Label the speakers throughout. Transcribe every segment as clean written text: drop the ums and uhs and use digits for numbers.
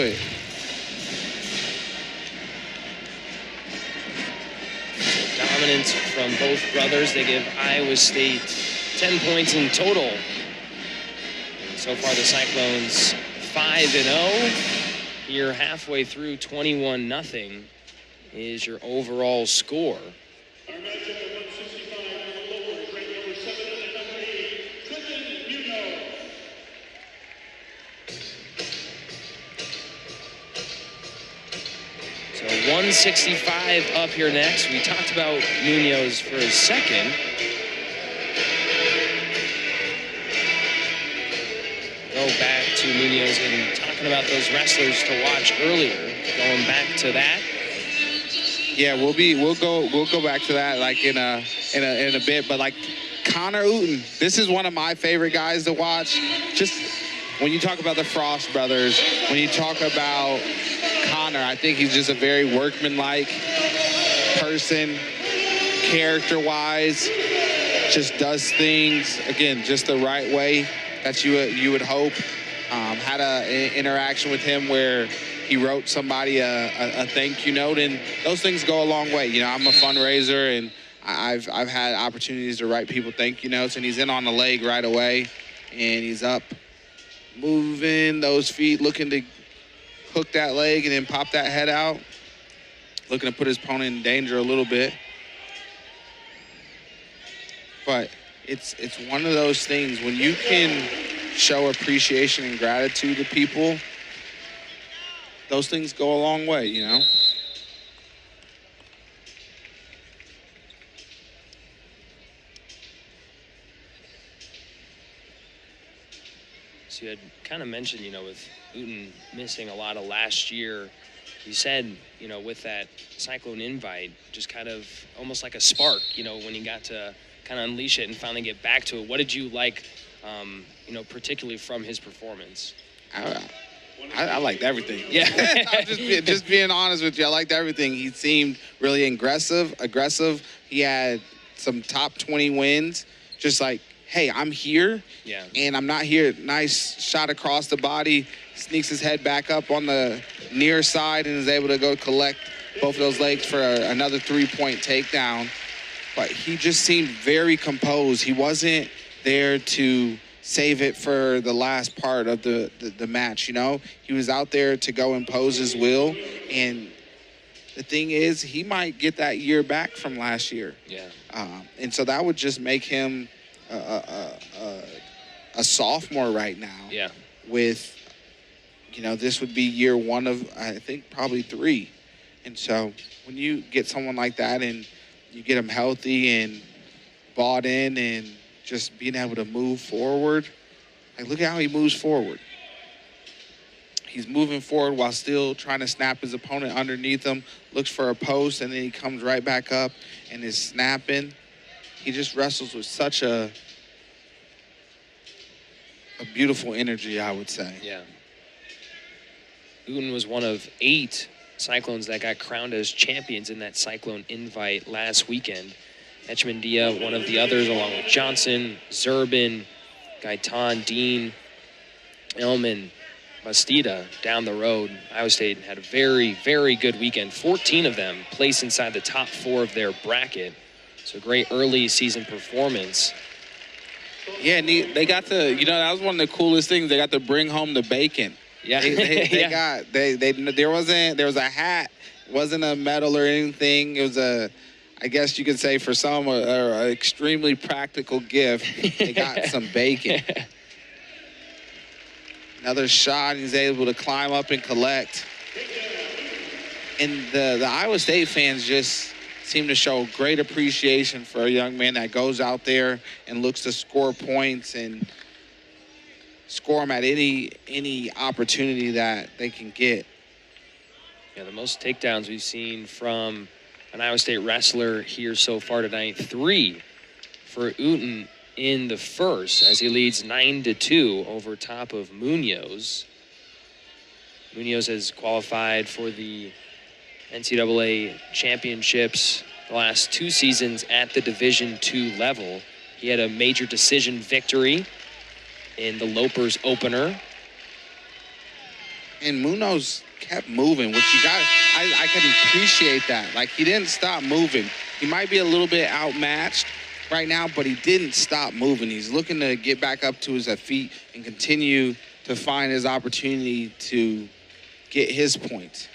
Speaker 1: it.
Speaker 2: Dominance from both brothers. They give Iowa State 10 points in total. And so far, the Cyclones 5-0. Here, halfway through, 21-0 is your overall score.
Speaker 3: Our matchup at 165 and lower, ranked number 7 in the country, Trenton Munoz.
Speaker 2: So 165 up here next. We talked about Munoz for a second. Go back to Munoz and talking about those wrestlers to watch earlier. Going back to that.
Speaker 1: Yeah, we'll go back to that like in a bit. But like Connor Euton, this is one of my favorite guys to watch. Just when you talk about the Frost brothers, when you talk about Connor, I think he's just a very workmanlike person, character-wise. Just does things again just the right way that you would hope. Had an interaction with him where he wrote somebody a thank you note, and those things go a long way. You know, I'm a fundraiser, and I've had opportunities to write people thank you notes, and he's in on the leg right away, and he's up, moving those feet, looking to hook that leg and then pop that head out, looking to put his opponent in danger a little bit. But it's one of those things when you can show appreciation and gratitude to people, those things go a long way, you know?
Speaker 2: So you had kind of mentioned, you know, with Euton missing a lot of last year, you said, you know, with that Cyclone invite, just kind of almost like a spark, you know, when you got to kind of unleash it and finally get back to it. What did you like, you know, particularly from his performance?
Speaker 1: I liked everything.
Speaker 2: Yeah.
Speaker 1: just being honest with you, I liked everything. He seemed really aggressive. He had some top 20 wins. Just like, hey, I'm here, and I'm not here. Nice shot across the body. Sneaks his head back up on the near side and is able to go collect both of those legs for another 3-point takedown. But he just seemed very composed. He wasn't there to save it for the last part of the match, you know? He was out there to go impose his will, and the thing is, he might get that year back from last year.
Speaker 2: Yeah.
Speaker 1: And so that would just make him a sophomore right now.
Speaker 2: Yeah.
Speaker 1: With, you know, this would be year one of, I think, probably 3. And so when you get someone like that and you get him healthy and bought in and just being able to move forward, like look at how he moves forward. He's moving forward while still trying to snap his opponent underneath him, looks for a post, and then he comes right back up and is snapping. He just wrestles with such a beautiful energy, I would say.
Speaker 2: Yeah. Euton was one of 8 Cyclones that got crowned as champions in that Cyclone invite last weekend. Etchemandia, one of the others, along with Johnson, Zerbin, Gaitan, Dean, Elman, Bastida down the road. Iowa State had a very, very good weekend. 14 of them placed inside the top 4 of their bracket. So great early season performance.
Speaker 1: Yeah, they got to, you know, that was one of the coolest things. They got to bring home the bacon.
Speaker 2: Yeah.
Speaker 1: There was a hat, wasn't a medal or anything. It was I guess you could say for some, an extremely practical gift. They got some bacon. Another shot, he's able to climb up and collect. And the Iowa State fans just seem to show great appreciation for a young man that goes out there and looks to score points and score them at any opportunity that they can get.
Speaker 2: Yeah, the most takedowns we've seen from an Iowa State wrestler here so far tonight. 3 for Euton in the first as he leads 9-2 over top of Munoz. Munoz has qualified for the NCAA championships the last 2 seasons at the Division II level. He had a major decision victory in the Lopers opener.
Speaker 1: And Munoz kept moving, which I can appreciate that. Like, he didn't stop moving. He might be a little bit outmatched right now, but he didn't stop moving. He's looking to get back up to his feet and continue to find his opportunity to get his points.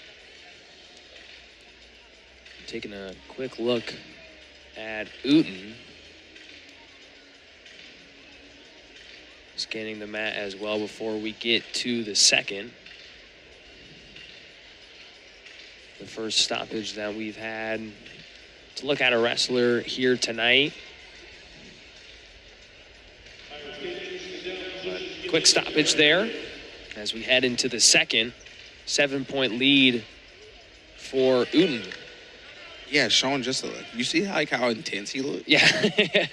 Speaker 2: Taking a quick look at Euton. Scanning the mat as well before we get to the second. The first stoppage that we've had to look at a wrestler here tonight. But quick stoppage there as we head into the second. 7-point lead for Euton.
Speaker 1: Yeah, showing just you see how intense he looked?
Speaker 2: Yeah.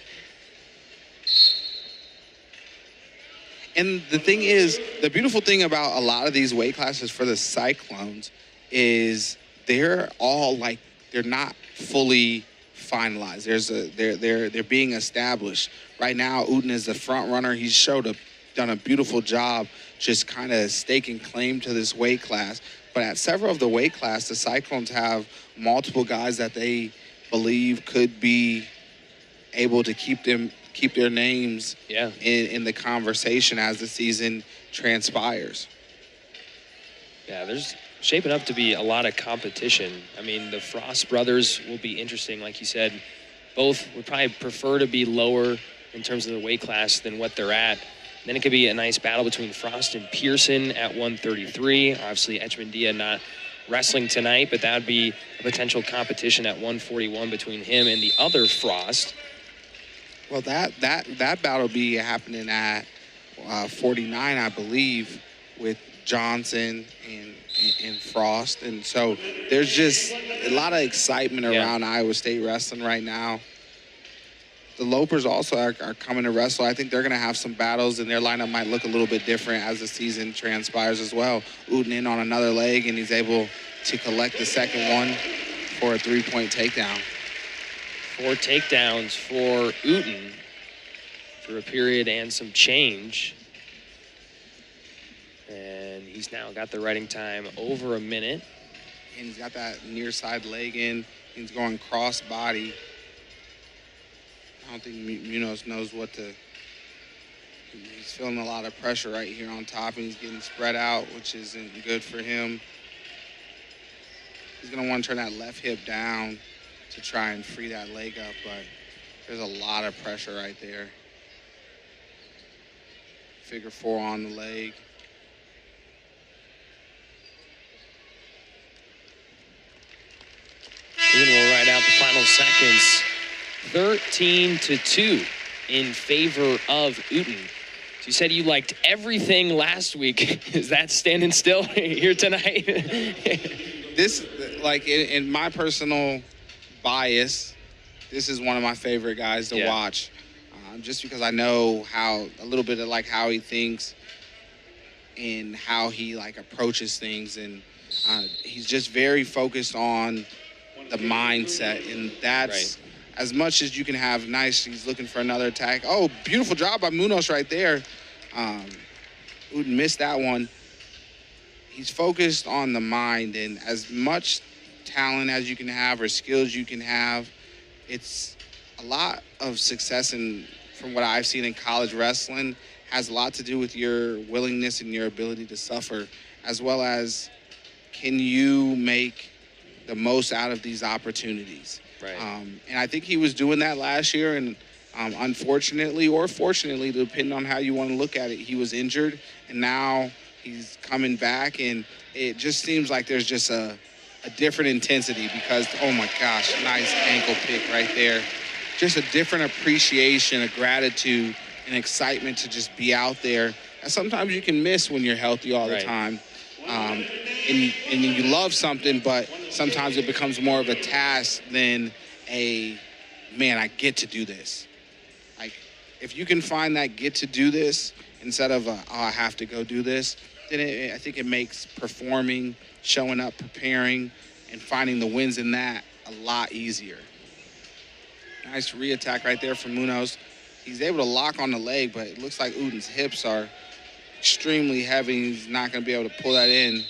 Speaker 1: And the thing is, the beautiful thing about a lot of these weight classes for the Cyclones is they're all like, they're not fully finalized. They're being established. Right now, Euton is the front runner. He's done a beautiful job just kind of staking claim to this weight class. But at several of the weight class, the Cyclones have multiple guys that they believe could be able to keep their names in the conversation as the season transpires.
Speaker 2: Yeah, there's shaping up to be a lot of competition. I mean, the Frost brothers will be interesting. Like you said, both would probably prefer to be lower in terms of the weight class than what they're at. Then it could be a nice battle between Frost and Pearson at 133. Obviously, Echmandia not wrestling tonight, but that would be a potential competition at 141 between him and the other Frost.
Speaker 1: Well, that battle will be happening at 49, I believe, with Johnson and Frost. And so there's just a lot of excitement around Iowa State wrestling right now. The Lopers also are coming to wrestle. I think they're going to have some battles, and their lineup might look a little bit different as the season transpires as well. Euton in on another leg, and he's able to collect the second one for a 3-point takedown.
Speaker 2: 4 takedowns for Euton for a period and some change. And he's now got the riding time over a minute.
Speaker 1: And he's got that near side leg in. He's going cross body. I don't think Munoz knows what to. He's feeling a lot of pressure right here on top, and he's getting spread out, which isn't good for him. He's going to want to turn that left hip down to try and free that leg up, but there's a lot of pressure right there. Figure 4 on the leg.
Speaker 2: Euton will ride out the final seconds. 13-2 in favor of Euton. So you said you liked everything last week. Is that standing still here tonight?
Speaker 1: This, like, in my personal bias, this is one of my favorite guys to watch. Just because I know a little bit of like how he thinks and how he like approaches things, and he's just very focused on the mindset, and that's as much as you can have. Nice, he's looking for another attack. Oh, beautiful job by Munoz right there. Euton missed that one. He's focused on the mind, and as much talent as you can have or skills you can have, it's a lot of success from what I've seen in college wrestling has a lot to do with your willingness and your ability to suffer, as well as can you make the most out of these opportunities.
Speaker 2: Right.
Speaker 1: And I think he was doing that last year, and unfortunately or fortunately, depending on how you want to look at it, he was injured, and now he's coming back, and it just seems like there's just a different intensity because, oh my gosh, nice ankle pick right there. Just a different appreciation, a gratitude, and excitement to just be out there. And sometimes you can miss when you're healthy all the time. And you love something, but sometimes it becomes more of a task than man, I get to do this. Like, if you can find that get to do this instead of I have to go do this, then I think it makes performing, showing up, preparing, and finding the wins in that a lot easier. Nice re-attack right there from Munoz. He's able to lock on the leg, but it looks like Euton's hips are extremely heavy. He's not going to be able to pull that in.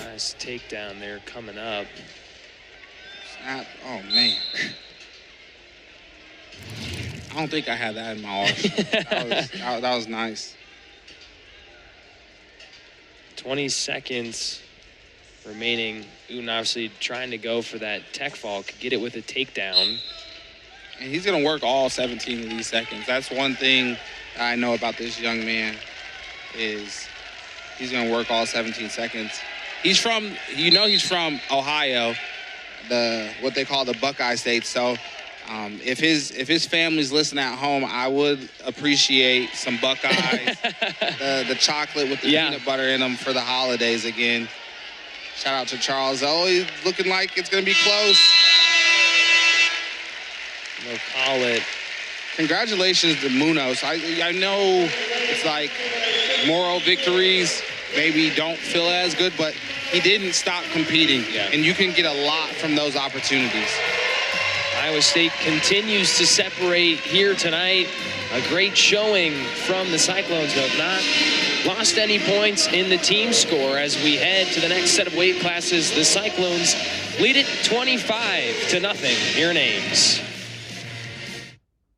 Speaker 2: Nice takedown there coming up.
Speaker 1: Snap. Oh, man. I don't think I had that in my arsenal. that was nice.
Speaker 2: 20 seconds remaining. Euton obviously trying to go for that tech fall, could get it with a takedown.
Speaker 1: And he's going to work all 17 of these seconds. That's one thing I know about this young man is he's going to work all 17 seconds. He's from Ohio, what they call the Buckeye State. So if his family's listening at home, I would appreciate some Buckeyes, the chocolate with the peanut butter in them for the holidays again. Shout out to Charles. Always looking like it's going to be close.
Speaker 2: They'll call it.
Speaker 1: Congratulations to Munoz. I know it's like moral victories maybe don't feel as good, but he didn't stop competing. And you can get a lot from those opportunities.
Speaker 2: Iowa State continues to separate here tonight. A great showing from the Cyclones, who have not lost any points in the team score. As we head to the next set of weight classes, the Cyclones lead it 25-0 here in Ames.